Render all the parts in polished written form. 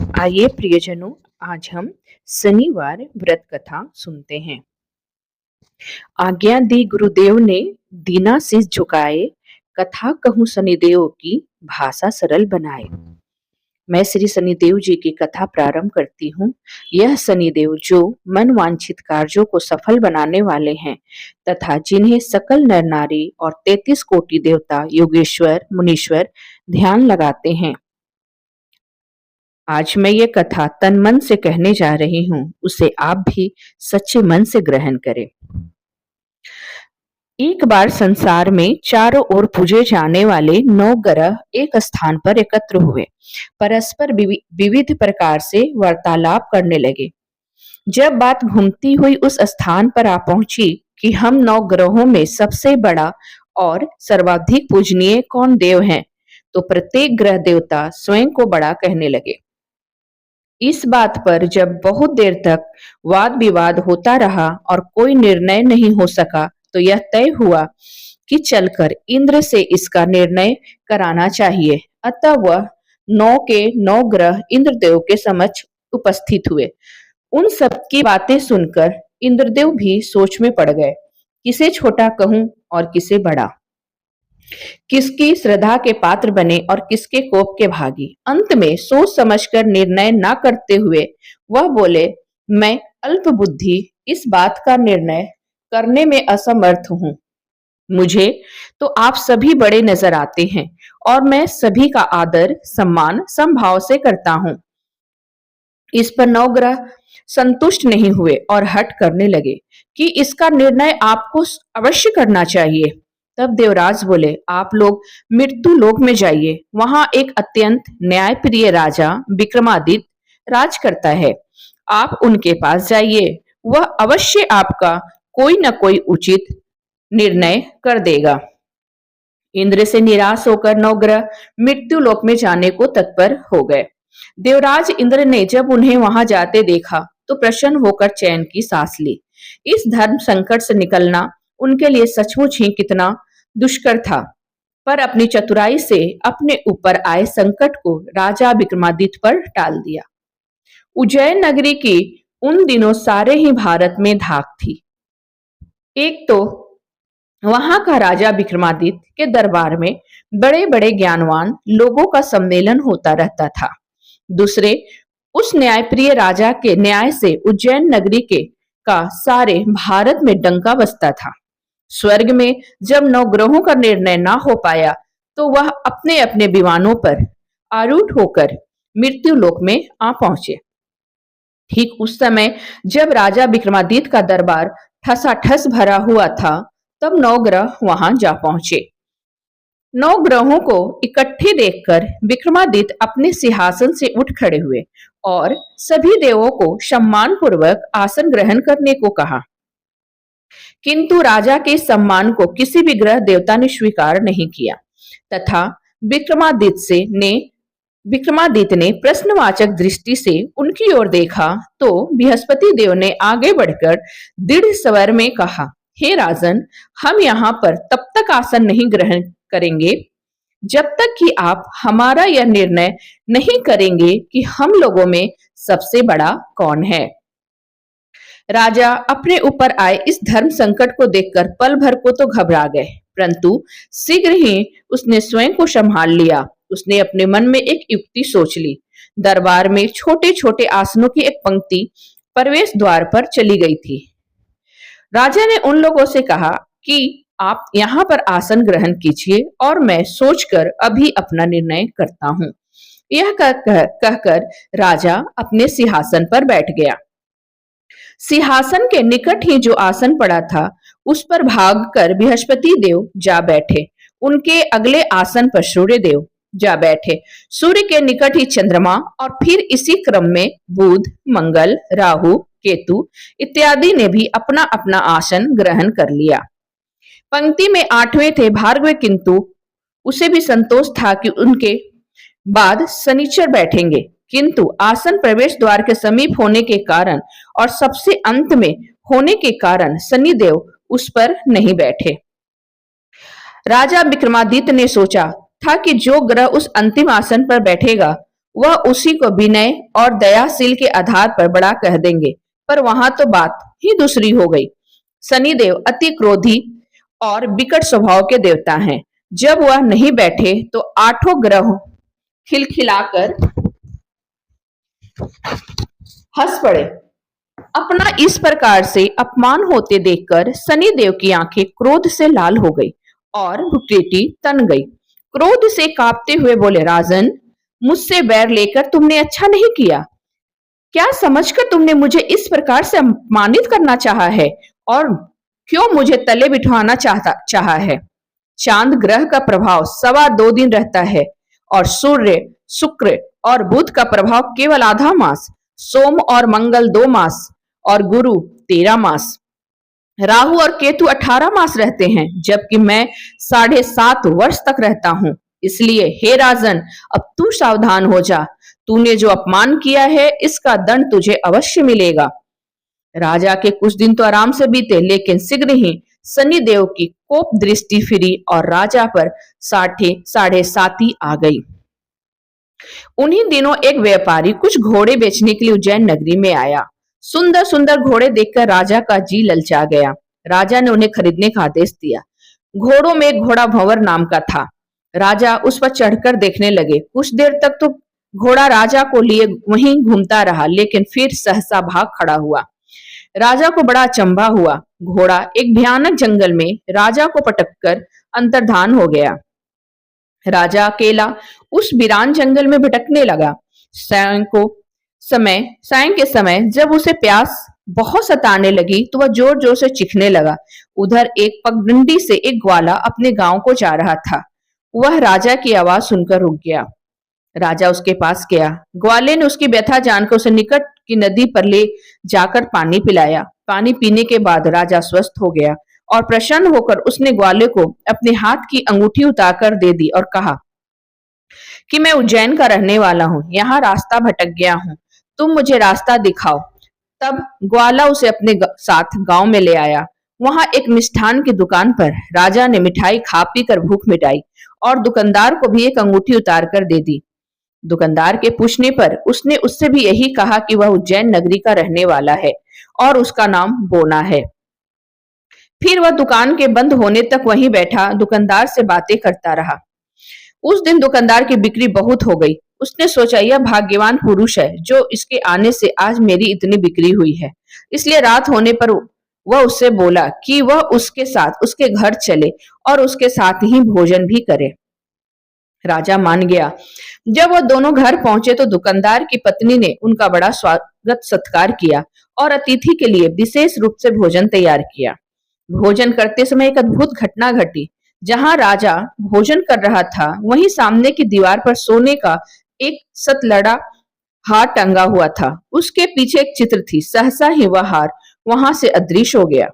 आइए प्रियजनों, आज हम शनिवार व्रत कथा सुनते हैं। आज्ञा दी गुरुदेव ने, दीना शीस झुकाए, कथा कहूँ शनिदेव की, भाषा सरल बनाए। मैं श्री शनिदेव जी की कथा प्रारंभ करती हूँ। यह शनिदेव जो मन वांछित कार्यों को सफल बनाने वाले हैं तथा जिन्हें सकल नर नारी और 33 कोटि देवता योगेश्वर मुनीश्वर ध्यान लगाते हैं। आज मैं ये कथा तन मन से कहने जा रही हूँ, उसे आप भी सच्चे मन से ग्रहण करें। एक बार संसार में चारों ओर पूजे जाने वाले 9 ग्रह एक स्थान पर एकत्र हुए, परस्पर विविध प्रकार से वार्तालाप करने लगे। जब बात घूमती हुई उस स्थान पर आ पहुंची कि हम 9 ग्रहों में सबसे बड़ा और सर्वाधिक पूजनीय कौन देव है, तो प्रत्येक ग्रह देवता स्वयं को बड़ा कहने लगे। इस बात पर जब बहुत देर तक वाद विवाद होता रहा और कोई निर्णय नहीं हो सका, तो यह तय हुआ कि चलकर इंद्र से इसका निर्णय कराना चाहिए। अतः वह 9 के 9 ग्रह इंद्रदेव के समक्ष उपस्थित हुए। उन सब की बातें सुनकर इंद्रदेव भी सोच में पड़ गए, किसे छोटा कहूं और किसे बड़ा, किसकी श्रद्धा के पात्र बने और किसके कोप के भागी। अंत में सोच समझकर निर्णय न करते हुए वह बोले, मैं अल्प बुद्धि इस बात का निर्णय करने में असमर्थ हूं। मुझे तो आप सभी बड़े नजर आते हैं और मैं सभी का आदर सम्मान समभाव से करता हूं। इस पर 9 ग्रह संतुष्ट नहीं हुए और हठ करने लगे कि इसका निर्णय आपको अवश्य करना चाहिए। तब देवराज बोले, आप लोग मृत्यु लोक में जाइए, वहां एक अत्यंत न्यायप्रिय राजा विक्रमादित्य राज करता है। आप उनके पास जाइए, वह अवश्य आपका कोई न कोई उचित निर्णय कर देगा। इंद्र से निराश होकर 9 ग्रह मृत्यु लोक में जाने को तत्पर हो गए। देवराज इंद्र ने जब उन्हें वहां जाते देखा तो प्रसन्न होकर चैन की सांस ली। इस धर्म संकट से निकलना उनके लिए सचमुच ही कितना दुष्कर था, पर अपनी चतुराई से अपने ऊपर आए संकट को राजा विक्रमादित्य पर टाल दिया। उज्जैन नगरी की उन दिनों सारे ही भारत में धाक थी। एक तो वहां का राजा विक्रमादित्य के दरबार में बड़े बड़े ज्ञानवान लोगों का सम्मेलन होता रहता था। दूसरे, उस न्यायप्रिय राजा के न्याय से उज्जैन नगरी के का सारे भारत में डंका बजता था। स्वर्ग में जब 9 ग्रहों का निर्णय ना हो पाया, तो वह अपने अपने विमानों पर आरूढ़ होकर मृत्यु लोक में आ पहुंचे। ठीक उस समय जब राजा विक्रमादित्य का दरबार ठसाठस भरा हुआ था, तब 9 ग्रह वहां जा पहुंचे। 9 ग्रहों को इकट्ठे देखकर विक्रमादित्य अपने सिंहासन से उठ खड़े हुए और सभी देवों को सम्मान पूर्वक आसन ग्रहण करने को कहा। किंतु राजा के सम्मान को किसी भी ग्रह देवता ने स्वीकार नहीं किया तथा विक्रमादित्य ने प्रश्नवाचक दृष्टि से उनकी ओर देखा तो बृहस्पति देव ने आगे बढ़कर दृढ़ स्वर में कहा, हे राजन, हम यहाँ पर तब तक आसन नहीं ग्रहण करेंगे जब तक कि आप हमारा यह निर्णय नहीं करेंगे कि हम लोगों में सबसे बड़ा कौन है। राजा अपने ऊपर आए इस धर्म संकट को देखकर पल भर को तो घबरा गए, परंतु शीघ्र ही उसने स्वयं को संभाल लिया। उसने अपने मन में एक युक्ति सोच ली। दरबार में छोटे छोटे आसनों की एक पंक्ति प्रवेश द्वार पर चली गई थी। राजा ने उन लोगों से कहा कि आप यहाँ पर आसन ग्रहण कीजिए और मैं सोचकर अभी अपना निर्णय करता हूँ। यह कहकर राजा अपने सिंहासन पर बैठ गया। सिंहासन के निकट ही जो आसन पड़ा था, उस पर भागकर बृहस्पति देव जा बैठे। उनके अगले आसन पर सूर्य देव जा बैठे। सूर्य के निकट ही चंद्रमा और फिर इसी क्रम में बुध, मंगल, राहु, केतु इत्यादि ने भी अपना अपना आसन ग्रहण कर लिया। पंक्ति में 8वें थे भार्गव, किंतु उसे भी संतोष था कि उनके बाद शनिचर बैठेंगे, किंतु आसन प्रवेश द्वार के समीप होने के कारण और सबसे अंत में होने के कारण शनिदेव उस पर नहीं बैठे। राजा विक्रमादित्य ने सोचा था कि जो ग्रह उस अंतिम आसन पर बैठेगा वह उसी को विनय और दयाशील के आधार पर बड़ा कह देंगे, पर वहां तो बात ही दूसरी हो गई। शनिदेव अति क्रोधी और विकट स्वभाव के देवता हैं। जब वह नहीं बैठे तो आठों ग्रह खिलखिलाकर हंस पड़े। अपना इस प्रकार से अपमान होते देखकर शनिदेव की आंखें क्रोध से लाल हो गई और भुकेटी तन गई। क्रोध से कांपते हुए बोले, राजन, मुझसे बैर लेकर तुमने अच्छा नहीं किया। क्या समझकर तुमने मुझे इस प्रकार से अपमानित करना चाहा है और क्यों मुझे तले बिठवाना चाहा है। चांद ग्रह का प्रभाव 2.25 दिन रहता है और सूर्य, शुक्र और बुध का प्रभाव केवल आधा मास, सोम और मंगल 2 मास और गुरु 13 मास, राहु और केतु 18 मास रहते हैं, जबकि मैं 7.5 वर्ष तक रहता हूं। इसलिए हे राजन, अब तू सावधान हो जा। तूने जो अपमान किया है इसका दंड तुझे अवश्य मिलेगा। राजा के कुछ दिन तो आराम से बीते, लेकिन शीघ्र ही शनिदेव की कोप दृष्टि फिरी और राजा पर 7.5 आ गई। उन्हीं दिनों एक व्यापारी कुछ घोड़े बेचने के लिए उज्जैन नगरी में आया। सुंदर सुंदर घोड़े देखकर राजा का जी ललचा गया। राजा ने उन्हें खरीदने का आदेश दिया। घोड़ों में एक घोड़ा भंवर नाम का था। राजा उस पर चढ़कर देखने लगे। कुछ देर तक तो घोड़ा राजा को लिए वहीं घूमता रहा, लेकिन फिर सहसा भाग खड़ा हुआ। राजा को बड़ा अचंभा हुआ। घोड़ा एक भयानक जंगल में राजा को पटककर अंतर्धान हो गया। राजा अकेला उस वीरान जंगल में भटकने लगा। सायं के समय जब उसे प्यास बहुत सताने लगी तो वह जोर जोर से चीखने लगा। उधर एक पगडंडी से एक ग्वाला अपने गांव को जा रहा था। वह राजा की आवाज सुनकर रुक गया। राजा उसके पास गया। ग्वाले ने उसकी व्यथा जानकर उसे निकट की नदी पर ले जाकर पानी पिलाया। पानी पीने के बाद राजा स्वस्थ हो गया और प्रसन्न होकर उसने ग्वाले को अपने हाथ की अंगूठी उतारकर दे दी और कहा कि मैं उज्जैन का रहने वाला हूँ, यहाँ रास्ता भटक गया हूँ, तुम मुझे रास्ता दिखाओ। तब ग्वाला उसे अपने साथ गांव में ले आया। वहां एक मिष्ठान की दुकान पर राजा ने मिठाई खा पी कर भूख मिटाई और दुकानदार को भी एक अंगूठी उतार कर दे दी। दुकानदार के पूछने पर उसने उससे भी यही कहा कि वह उज्जैन नगरी का रहने वाला है और उसका नाम बोना है। फिर वह दुकान के बंद होने तक वहीं बैठा दुकानदार से बातें करता रहा। उस दिन दुकानदार की बिक्री बहुत हो गई। उसने सोचा, यह भाग्यवान पुरुष है जो इसके आने से आज मेरी इतनी बिक्री हुई है। इसलिए रात होने पर वह उससे बोला कि वह उसके साथ उसके घर चले और उसके साथ ही भोजन भी करे। राजा मान गया। जब वह दोनों घर पहुंचे तो दुकानदार की पत्नी ने उनका बड़ा स्वागत सत्कार किया और अतिथि के लिए विशेष रूप से भोजन तैयार किया। भोजन करते समय एक अद्भुत घटना घटी। जहां राजा भोजन कर रहा था वहीं सामने की दीवार पर सोने का एक सतलड़ा हार टंगा हुआ था। उसके पीछे एक चित्र थी। सहसा ही वह हार वहां से अदृश्य हो गया।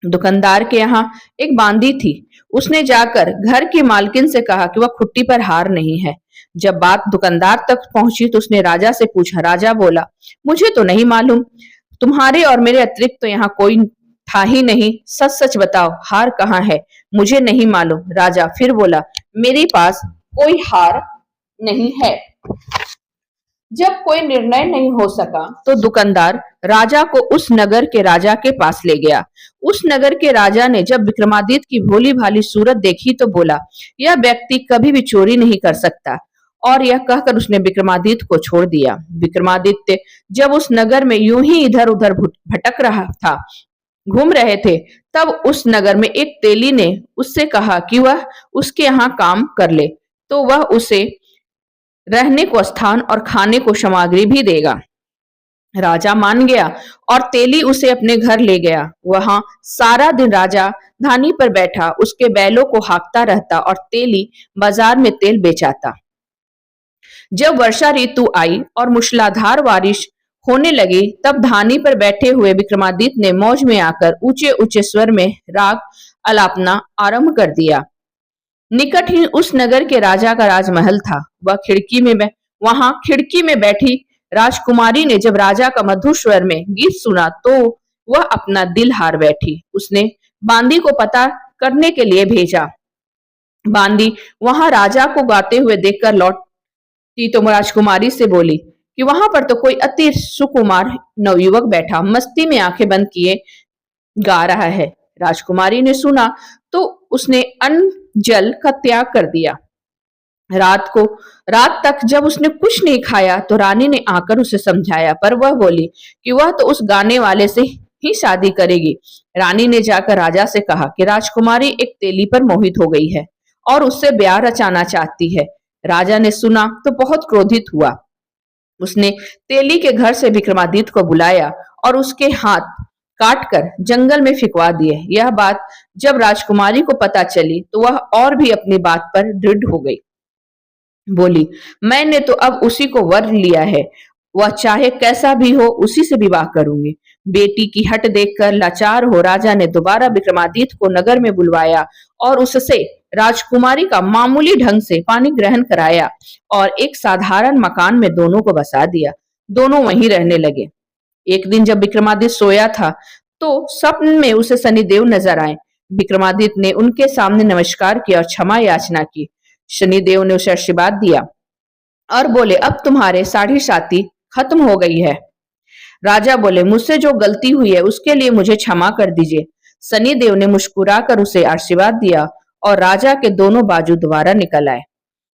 दुकानदार के यहाँ एक बांदी थी। उसने जाकर घर की मालकिन से कहा कि वह खुट्टी पर हार नहीं है। जब बात दुकानदार तक पहुंची तो उसने राजा से पूछा। राजा बोला, मुझे तो नहीं मालूम, तुम्हारे और मेरे अतिरिक्त तो यहाँ कोई था ही नहीं। सच सच बताओ, हार कहाँ है? मुझे नहीं मालूम। राजा फिर बोला, मेरे पास कोई हार नहीं है। जब कोई निर्णय नहीं हो सका तो दुकानदार राजा को उस नगर के राजा के पास ले गया। उस नगर के राजा ने जब विक्रमादित्य की भोली भाली सूरत देखी तो बोला, यह व्यक्ति कभी भी चोरी नहीं कर सकता। और यह कहकर उसने विक्रमादित्य को छोड़ दिया। विक्रमादित्य जब उस नगर में यूं ही इधर उधर भटक रहा था, घूम रहे थे, तब उस नगर में एक तेली ने उससे कहा कि वह उसके यहाँ काम कर ले तो वह उसे रहने को स्थान और खाने को सामग्री भी देगा। राजा मान गया और तेली उसे अपने घर ले गया। वहां सारा दिन राजा धानी पर बैठा उसके बैलों को हाँकता रहता और तेली बाजार में तेल बेचाता। जब वर्षा ऋतु आई और मूसलाधार बारिश होने लगी तब धानी पर बैठे हुए विक्रमादित्य ने मौज में आकर ऊंचे ऊंचे स्वर में राग अलापना आरंभ कर दिया। निकट ही उस नगर के राजा का राजमहल था। वहां खिड़की में बैठी राजकुमारी ने जब राजा का मधुर स्वर में गीत सुना तो वह अपना दिल हार बैठी। उसने बांदी को पता करने के लिए भेजा। बांदी वहां राजा को गाते हुए देखकर लौट तो राजकुमारी से बोली कि वहां पर तो कोई अति सुकुमार नवयुवक बैठा मस्ती में आंखें बंद किए गा रहा है। राजकुमारी ने सुना तो उसने अन्न जल का त्याग कर दिया। रात को रात तक जब उसने कुछ नहीं खाया तो रानी ने आकर उसे समझाया, पर वह बोली कि वह तो उस गाने वाले से ही शादी करेगी। रानी ने जाकर राजा से कहा कि राजकुमारी एक तेली पर मोहित हो गई है और उससे ब्याह रचाना चाहती है। राजा ने सुना तो बहुत क्रोधित हुआ। उसने तेली के घर से विक्रमादित्य को बुलाया और उसके हाथ काटकर जंगल में फिकवा दिए। यह बात जब राजकुमारी को पता चली तो वह और भी अपनी बात पर दृढ़ हो गई। बोली, मैंने तो अब उसी को वर लिया है, वह चाहे कैसा भी हो उसी से विवाह करूंगी। बेटी की हट देखकर लाचार हो राजा ने दोबारा विक्रमादित्य को नगर में बुलवाया और उससे राजकुमारी का मामूली ढंग से पानी ग्रहण कराया और एक साधारण मकान में दोनों को बसा दिया। दोनों वहीं रहने लगे। एक दिन जब विक्रमादित्य सोया था तो स्वप्न में उसे शनिदेव नजर आए। विक्रमादित्य ने उनके सामने नमस्कार किया और क्षमा याचना की। शनिदेव ने उसे आशीर्वाद दिया और बोले, अब तुम्हारे साढ़ी साथी खत्म हो गई है। राजा बोले, मुझसे जो गलती हुई है उसके लिए मुझे क्षमा कर दीजिए। शनिदेव ने मुस्कुराकर उसे आशीर्वाद दिया और राजा के दोनों बाजू दोबारा निकल आए।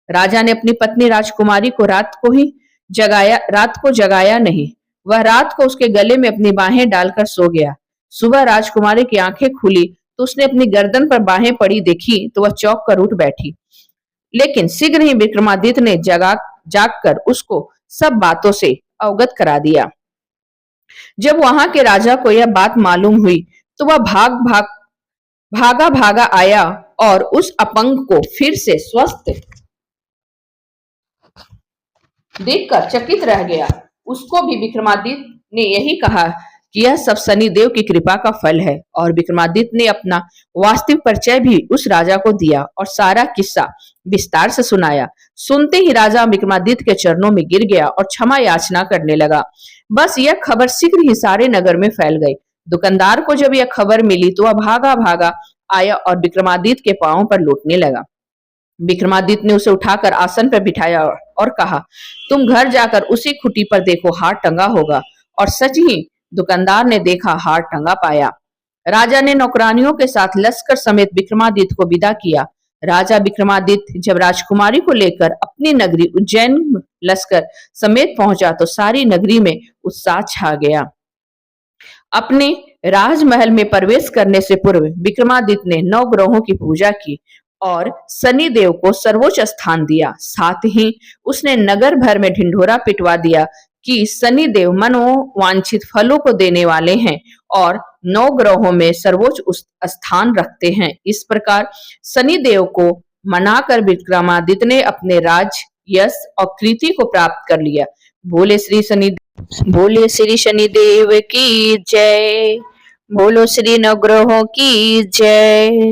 राजा ने अपनी पत्नी राजकुमारी को रात को जगाया नहीं। वह रात को उसके गले में अपनी बाहें डालकर सो गया। सुबह राजकुमारी की आंखें खुली तो उसने अपनी गर्दन पर बाहें पड़ी देखी तो वह चौंक कर उठ बैठी। लेकिन शीघ्र ही विक्रमादित्य ने जागकर उसको सब बातों से अवगत करा दिया। जब वहां के राजा को यह बात मालूम हुई तो वह भागा भागा आया और उस अपंग को फिर से स्वस्थ देखकर चकित रह गया। उसको भी विक्रमादित्य ने यही कहा कि यह सब शनिदेव की कृपा का फल है और विक्रमादित्य ने अपना वास्तविक परिचय भी उस राजा को दिया और सारा किस्सा विस्तार से सुनाया। सुनते ही राजा विक्रमादित्य के चरणों में गिर गया और क्षमा याचना करने लगा। बस यह खबर शीघ्र ही सारे नगर में फैल गई। दुकानदार को जब यह खबर मिली तो वह भागा भागा आया और विक्रमादित्य के पांवों पर लौटने लगा। विक्रमादित्य ने उसे उठाकर आसन पर बिठाया और कहा, तुम घर जाकर उसी खुटी पर देखो, हार टंगा होगा। और सच ही दुकानदार ने देखा, हार टंगा पाया। राजा ने नौकरानियों के साथ लश्कर समेत विक्रमादित्य को विदा किया। राजा विक्रमादित्य जब राजकुमारी को लेकर अपनी नगरी उज्जैन लश्कर समेत पहुंचा तो सारी नगरी में उत्साह छा गया। अपने राजमहल में प्रवेश करने से पूर्व विक्रमादित्य ने 9 ग्रहों की पूजा की और शनिदेव को सर्वोच्च स्थान दिया। साथ ही उसने नगर भर में ढिंढोरा पिटवा दिया कि शनिदेव मनोवांछित फलों को देने वाले हैं और 9 ग्रहों में सर्वोच्च स्थान रखते हैं। इस प्रकार शनिदेव को मनाकर विक्रमादित्य ने अपने राज यश और कीर्ति को प्राप्त कर लिया। बोले श्री शनिदेव की जय। बोलो श्री नवग्रहों की जय।